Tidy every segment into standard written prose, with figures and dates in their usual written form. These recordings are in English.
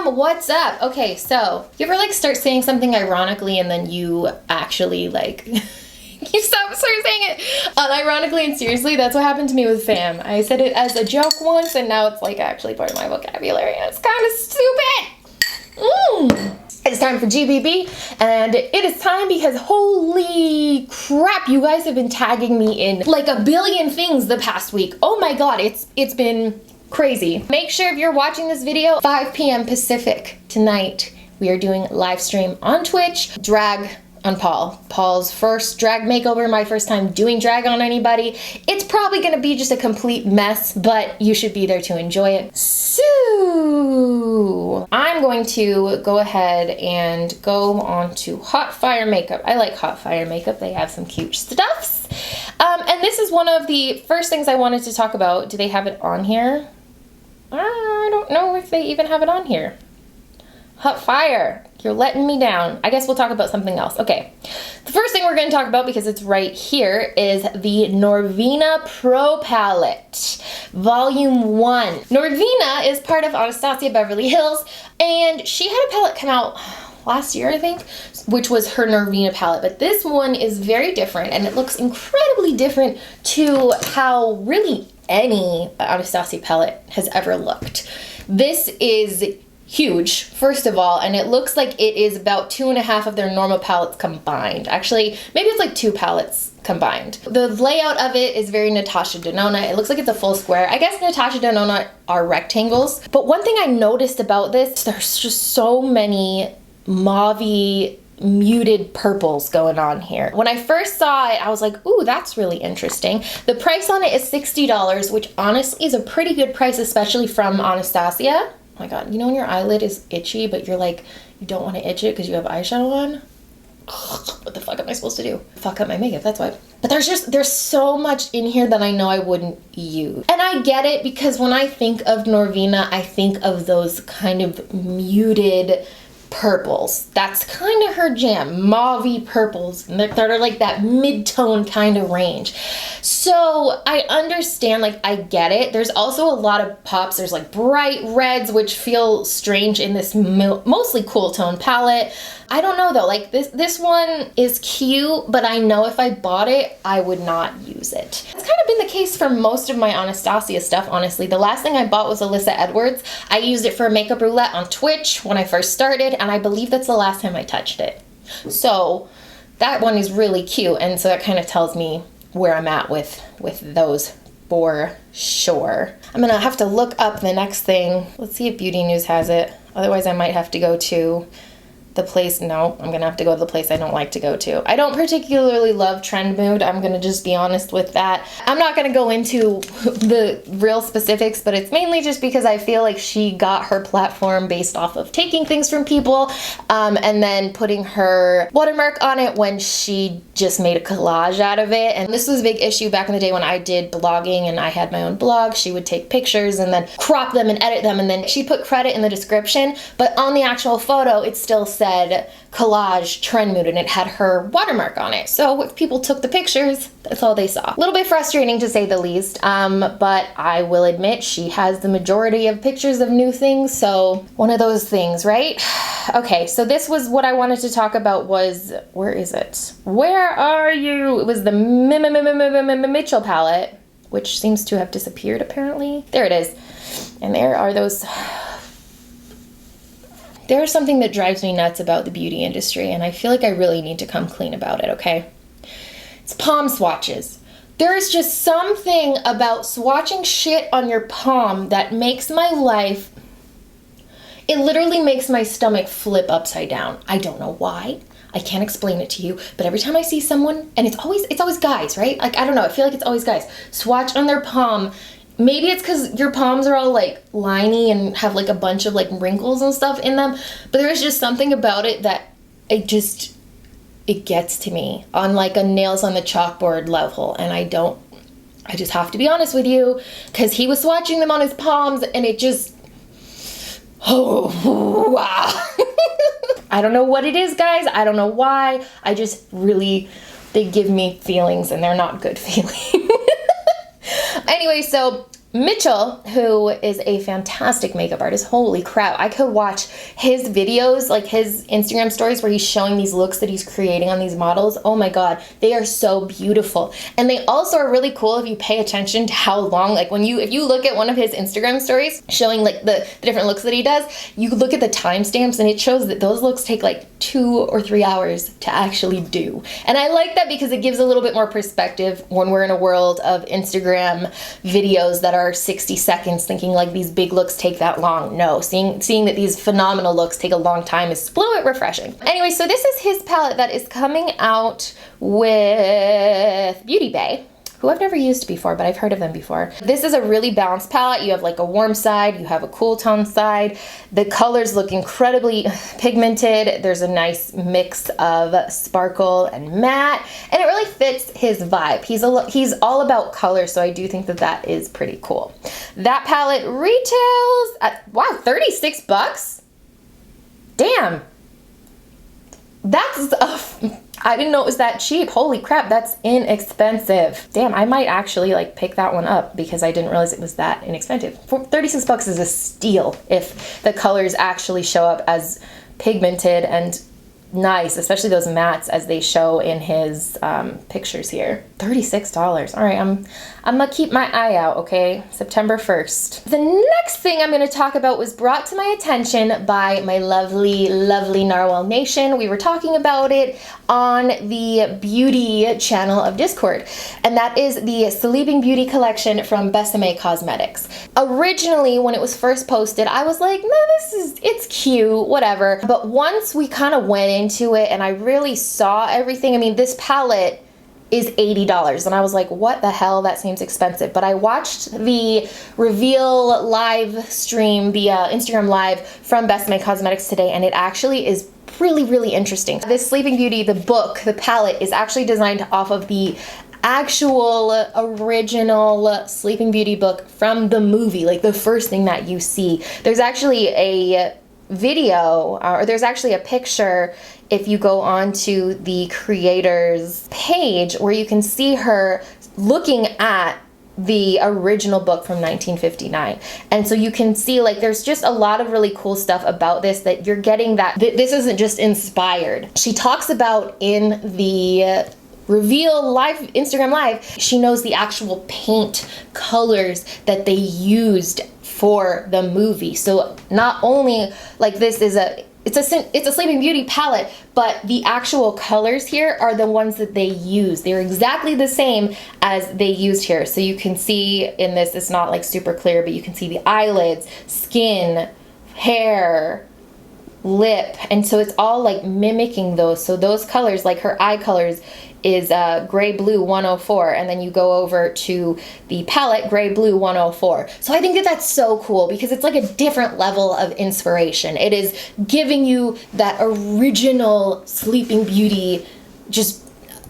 fam, what's up? Okay, so you ever like start saying something ironically and then you actually like you start saying it unironically and seriously? That's what happened to me with fam. I said it as a joke once and now it's like actually part of my vocabulary and it's kind of stupid. It's time for GBB, and it is time because holy crap, you guys have been tagging me in like a billion things the past week. Oh my god, it's been crazy. Make sure if you're watching this video, 5 p.m. Pacific tonight, we are doing live stream on Twitch, drag on Paul. Paul's first drag makeover, my first time doing drag on anybody. It's probably gonna be just a complete mess, but you should be there to enjoy it. So, I'm going to go ahead and go on to Hot Fire Makeup. I like Hot Fire Makeup. They have some cute stuffs. And this is one of the first things I wanted to talk about. Do they have it on here? I don't know if they even have it on here. Hot Fire, you're letting me down. I guess we'll talk about something else. Okay, the first thing we're going to talk about, because it's right here, is the Norvina Pro Palette, Volume 1. Norvina is part of Anastasia Beverly Hills, and she had a palette come out last year, I think, which was her Norvina palette, but this one is very different, and it looks incredibly different to how really any Anastasia palette has ever looked. This is huge, first of all, and it looks like it is about 2.5 of their normal palettes combined. Actually, maybe it's like 2 palettes combined. The layout of it is very Natasha Denona. It looks like it's a full square. I guess Natasha Denona are rectangles, but one thing I noticed about this, there's just so many mauvey muted purples going on here. When I first saw it, I was like, ooh, that's really interesting. The price on it is $60, which honestly is a pretty good price, especially from Anastasia. Oh my god, you know when your eyelid is itchy, but you're like, you don't want to itch it because you have eyeshadow on? What the fuck am I supposed to do? Fuck up my makeup, that's why. But there's so much in here that I know I wouldn't use. And I get it, because when I think of Norvina, I think of those kind of muted purples. That's kind of her jam, mauvey purples that are like that mid-tone kind of range. So I understand, like I get it. There's also a lot of pops. There's like bright reds, which feel strange in this mostly cool tone palette. I don't know though, like this one is cute, but I know if I bought it, I would not use it. It's kind of been the case for most of my Anastasia stuff, honestly. The last thing I bought was Alyssa Edwards. I used it for a makeup roulette on Twitch when I first started, and I believe that's the last time I touched it. So that one is really cute, and so that kind of tells me where I'm at with those for sure. I'm gonna have to look up the next thing. Let's see if Beauty News has it. Otherwise I might have to go to the place. No, I'm gonna have to go to the place I don't like to go to. I don't particularly love Trend Mood. I'm gonna just be honest with that. I'm not gonna go into the real specifics, but it's mainly just because I feel like she got her platform based off of taking things from people and then putting her watermark on it when she just made a collage out of it. And this was a big issue back in the day when I did blogging and I had my own blog. She would take pictures and then crop them and edit them, and then she put credit in the description, but on the actual photo it still said collage Trend Mood and it had her watermark on it. So if people took the pictures, that's all they saw. A little bit frustrating to say the least, but I will admit she has the majority of pictures of new things, so one of those things, right? Okay, so this was what I wanted to talk about was, where is it? Where are you? It was the Mitchell palette, which seems to have disappeared apparently. There it is. And there are those. There's something that drives me nuts about the beauty industry, and I feel like I really need to come clean about it, okay? It's palm swatches. There is just something about swatching shit on your palm that makes my life, it literally makes my stomach flip upside down. I don't know why. I can't explain it to you, but every time I see someone, and it's always guys, right? Like, I don't know, I feel like it's always guys, swatch on their palm. Maybe it's because your palms are all like liney and have like a bunch of like wrinkles and stuff in them, but there's just something about it that it gets to me on like a nails on the chalkboard level, and I just have to be honest with you, because he was swatching them on his palms and it just, oh wow. I don't know what it is, guys. I don't know why. I just really, they give me feelings and they're not good feelings. Anyway, so Mitchell, who is a fantastic makeup artist, holy crap, I could watch his videos, like his Instagram stories where he's showing these looks that he's creating on these models. Oh my god, they are so beautiful. And they also are really cool if you pay attention to how long, like if you look at one of his Instagram stories showing like the different looks that he does, you look at the timestamps and it shows that those looks take like 2 or 3 hours to actually do. And I like that because it gives a little bit more perspective when we're in a world of Instagram videos that are 60 seconds, thinking like these big looks take that long. No, seeing that these phenomenal looks take a long time is a little bit refreshing. Anyway, so this is his palette that is coming out with Beauty Bay, who I've never used before, but I've heard of them before. This is a really balanced palette. You have like a warm side, you have a cool tone side. The colors look incredibly pigmented. There's a nice mix of sparkle and matte, and it really fits his vibe. He's all about color, so I do think that that is pretty cool. That palette retails at, wow, 36 bucks? Damn. That's I didn't know it was that cheap. Holy crap, that's inexpensive. Damn, I might actually like pick that one up because I didn't realize it was that inexpensive. 36 bucks is a steal if the colors actually show up as pigmented and nice, especially those mattes as they show in his pictures here. $36. All right, I'm gonna keep my eye out, okay? September 1st. The next thing I'm gonna talk about was brought to my attention by my lovely, lovely Narwhal Nation. We were talking about it on the beauty channel of Discord, and that is the Sleeping Beauty collection from Besame Cosmetics. Originally, when it was first posted, I was like, no, it's cute, whatever. But once we kind of went into it and I really saw everything, I mean, this palette is $80 and I was like, what the hell, that seems expensive. But I watched the reveal live stream, the Instagram live from Besame Cosmetics today, and it actually is really, really interesting. This Sleeping Beauty, the book, the palette, is actually designed off of the actual original Sleeping Beauty book from the movie, like the first thing that you see. There's actually a video, or there's actually a picture if you go onto the creator's page where you can see her looking at the original book from 1959. And so you can see like there's just a lot of really cool stuff about this, that you're getting that this isn't just inspired. She talks about in the reveal live, Instagram live, she knows the actual paint colors that they used for the movie. So not only like this is it's a Sleeping Beauty palette, but the actual colors here are the ones that they use. They're exactly the same as they used here. So you can see in this, it's not like super clear, but you can see the eyelids, skin, hair, lip, and so it's all like mimicking those. So those colors, like her eye colors is gray blue 104, and then you go over to the palette gray blue 104. So I think that that's so cool because it's like a different level of inspiration. It is giving you that original Sleeping Beauty just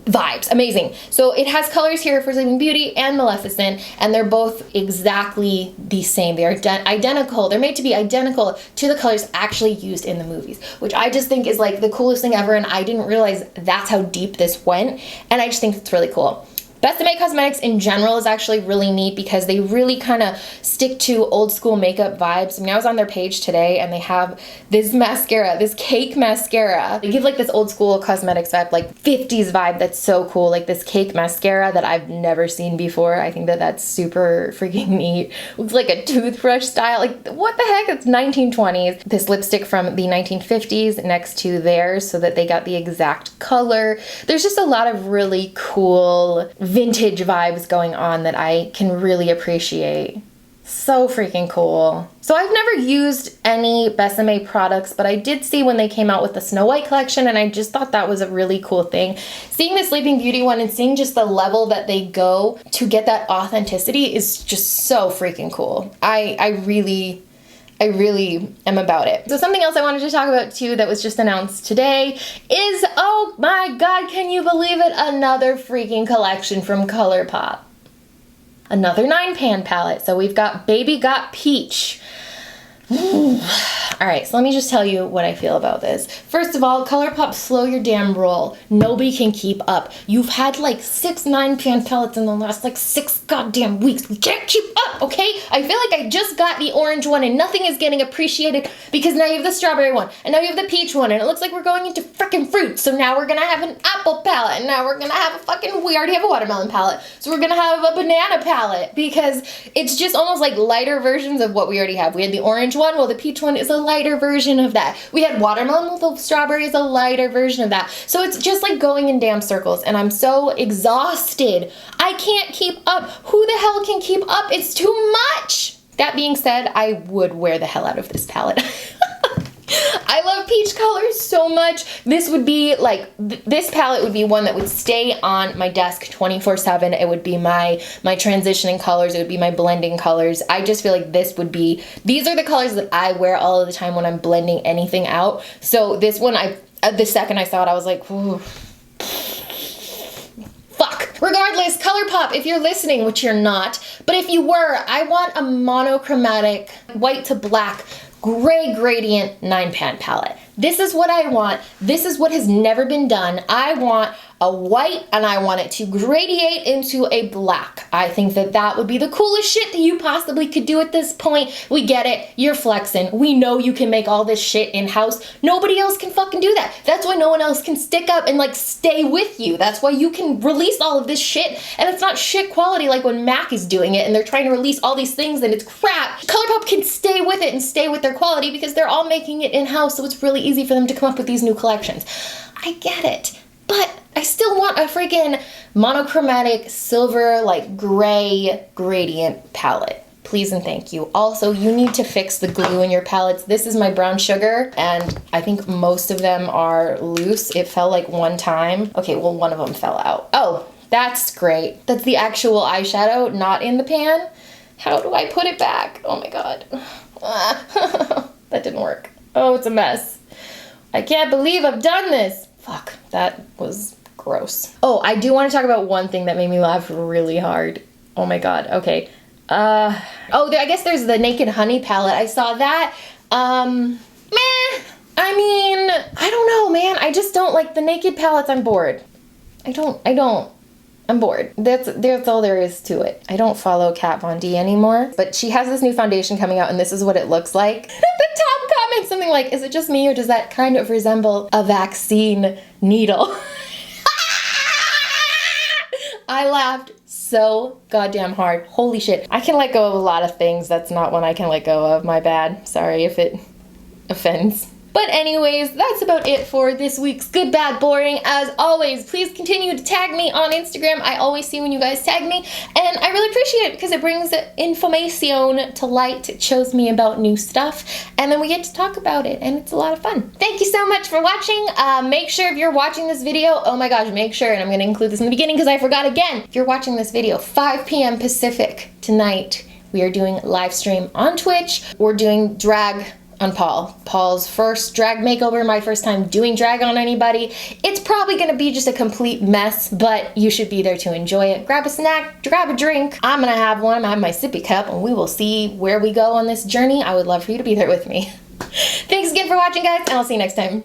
vibes. Amazing. So it has colors here for Sleeping Beauty and Maleficent, and they're both exactly the same. They are identical. They're made to be identical to the colors actually used in the movies, which I just think is like the coolest thing ever, and I didn't realize that's how deep this went, and I just think it's really cool. Besame Cosmetics in general is actually really neat because they really kind of stick to old school makeup vibes. I mean, I was on their page today and they have this mascara, this cake mascara. They give like this old school cosmetics vibe, like 50s vibe that's so cool. Like this cake mascara that I've never seen before. I think that that's super freaking neat. Looks like a toothbrush style. Like what the heck? It's 1920s. This lipstick from the 1950s next to theirs so that they got the exact color. There's just a lot of really cool vintage vibes going on that I can really appreciate. So freaking cool. So I've never used any Besame products, but I did see when they came out with the Snow White collection, and I just thought that was a really cool thing. Seeing the Sleeping Beauty one and seeing just the level that they go to get that authenticity is just so freaking cool. I really am about it. So something else I wanted to talk about too that was just announced today is, oh my god, can you believe it? Another freaking collection from Colourpop. Another 9-pan palette. So we've got Baby Got Peach. All right, so let me just tell you what I feel about this. First of all, Colourpop, slow your damn roll. Nobody can keep up. You've had like 6 9-pan palettes in the last like 6 goddamn weeks. We can't keep up, okay? I feel like I just got the orange one and nothing is getting appreciated because now you have the strawberry one and now you have the peach one and it looks like we're going into frickin' fruit. So now we're gonna have an apple palette and now we're gonna have we already have a watermelon palette. So we're gonna have a banana palette because it's just almost like lighter versions of what we already have. We had the orange one, well the peach one is a lighter version of that. We had watermelon with the strawberry is a lighter version of that. So it's just like going in damn circles and I'm so exhausted. I can't keep up. Who the hell can keep up? It's too much. That being said, I would wear the hell out of this palette. I love peach colors so much. This would be like, this palette would be one that would stay on my desk 24/7. It would be my transitioning colors. It would be my blending colors. I just feel like this would be, these are the colors that I wear all of the time when I'm blending anything out. So this one, the second I saw it, I was like, ooh. Fuck. Regardless, Colourpop, if you're listening, which you're not, but if you were, I want a monochromatic white to black gray gradient 9-pan palette. This is what I want. This is what has never been done. I want a white and I want it to gradiate into a black. I think that that would be the coolest shit that you possibly could do at this point. We get it. You're flexing. We know you can make all this shit in-house. Nobody else can fucking do that. That's why no one else can stick up and like stay with you. That's why you can release all of this shit and it's not shit quality like when MAC is doing it and they're trying to release all these things and it's crap. Colourpop can stay with it and stay with their quality because they're all making it in-house, so it's really easy for them to come up with these new collections. I get it. But I still want a freaking monochromatic silver, like gray gradient palette. Please and thank you. Also, you need to fix the glue in your palettes. This is my brown sugar, and I think most of them are loose. It fell like one time. Okay, well, one of them fell out. Oh, that's great. That's the actual eyeshadow, not in the pan. How do I put it back? Oh my God. That didn't work. Oh, it's a mess. I can't believe I've done this. Fuck, that was gross. Oh, I do want to talk about one thing that made me laugh really hard. Oh my God, okay. I guess there's the Naked Honey palette. I saw that. Meh. I mean, I don't know, man. I just don't like the Naked palettes. I'm bored. I'm bored. That's all there is to it. I don't follow Kat Von D anymore, but she has this new foundation coming out and this is what it looks like. The top comment, something like, is it just me or does that kind of resemble a vaccine needle? I laughed so goddamn hard. Holy shit. I can let go of a lot of things. That's not one I can let go of. My bad. Sorry if it offends. But anyways, that's about it for this week's Good, Bad, Boring. As always, please continue to tag me on Instagram. I always see when you guys tag me, and I really appreciate it because it brings information to light. It shows me about new stuff, and then we get to talk about it, and it's a lot of fun. Thank you so much for watching. Make sure if you're watching this video, oh my gosh, make sure, and I'm going to include this in the beginning because I forgot again. If you're watching this video, 5 p.m. Pacific tonight, we are doing live stream on Twitch. We're doing drag on Paul's first drag makeover, my first time doing drag on anybody. It's probably gonna be just a complete mess, but you should be there to enjoy it. Grab a snack, grab a drink. I'm gonna have one, I'm gonna have my sippy cup, and we will see where we go on this journey. I would love for you to be there with me. Thanks again for watching, guys, and I'll see you next time.